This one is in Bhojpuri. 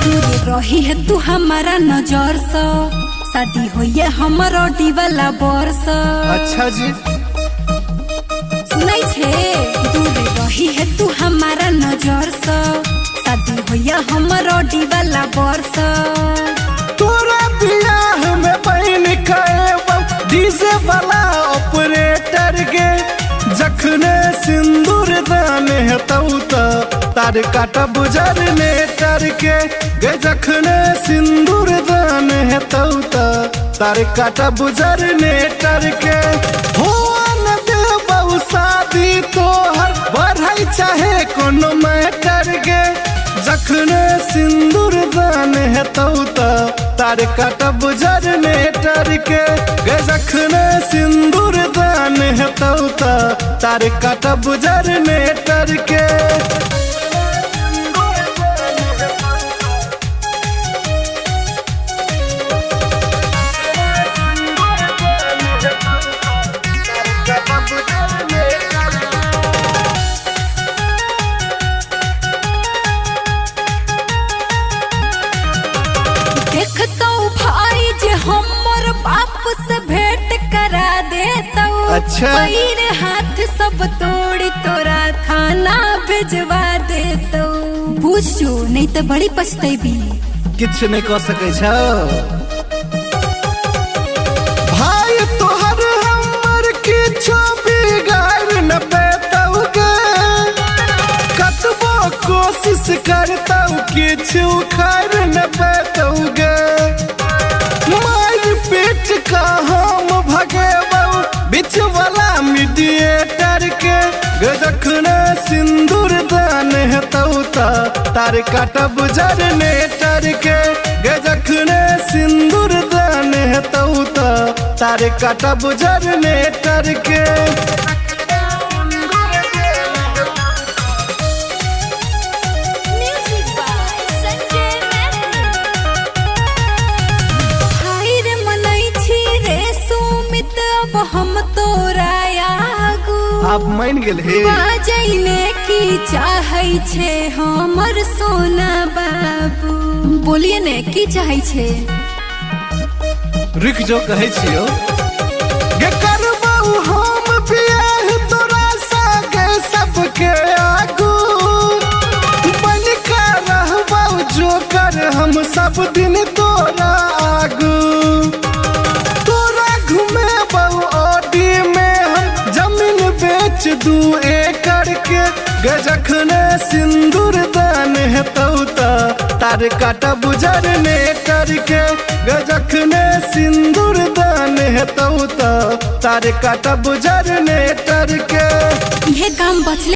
दूर रही है तू हमारा नजर से, शादी होइए हमारो वाला बरस। अच्छा जी सुनाई छे, दूर रही है तू हमारा नजर से, शादी होइए हमारो वाला बरस। तोरा बियाह में बहन खाए डीजे वाला ऑपरेटर गे, जखने सिंदूर दान हेतौ तार काटा बुझर ने टर के गे, जखने सिंदूर दान हेतौ तार काटा बुझर ने टर के। हो न देबौ शादी तोहर बढ़ाई चाहे कोनो मैटर गे, जखने सिंदूर दान हेतौ तार काटा बुझर ने टर के गे, जखने सिंदूर दान हेतौ तार काटा बुझर ने टर के। देखतौ भाई जे हमर बाप से भेंट करा देतौ, अच्छा पैर हाथ सब तोड़ी तोरा थाना भेजवा देतौ। पूछो नहीं तो बड़ी पछतैबी। किछ नहीं कह सकै छौ भाई तोहर हमर किछो बिगाड़ न पेतौ गे, कतबो कोशिश करतौ किछ उखाड़ न पेतौ गे। मार पीट का हम भगेबौ बीच वाला मीडिएटर के गे, जखने सिंदूर दान हेतौ तार काटा बुझर ने टर के गे, जखने सिंदूर दान हेतौ तार काटा बुझर ने टर के। हम तोरा आगू आप मान गेल हे बाजैने की चाहै छे हमर सोना बाबू। बोलिए ने की चाहै छे, रुक जो कहै छियो गे, करबौ हम बियाह तोरा सागे सबके आगू, बन के रहबौ जोकर हम सब दिन तोरा आगू। बेच 2 एकड़ के गे, जखने सिंदूर दान हेतौ तार काटा बुझर ने टर के गे, जखने सिंदूर दान हेतौ तार काटा बुझर ने टर के। ये काम बचले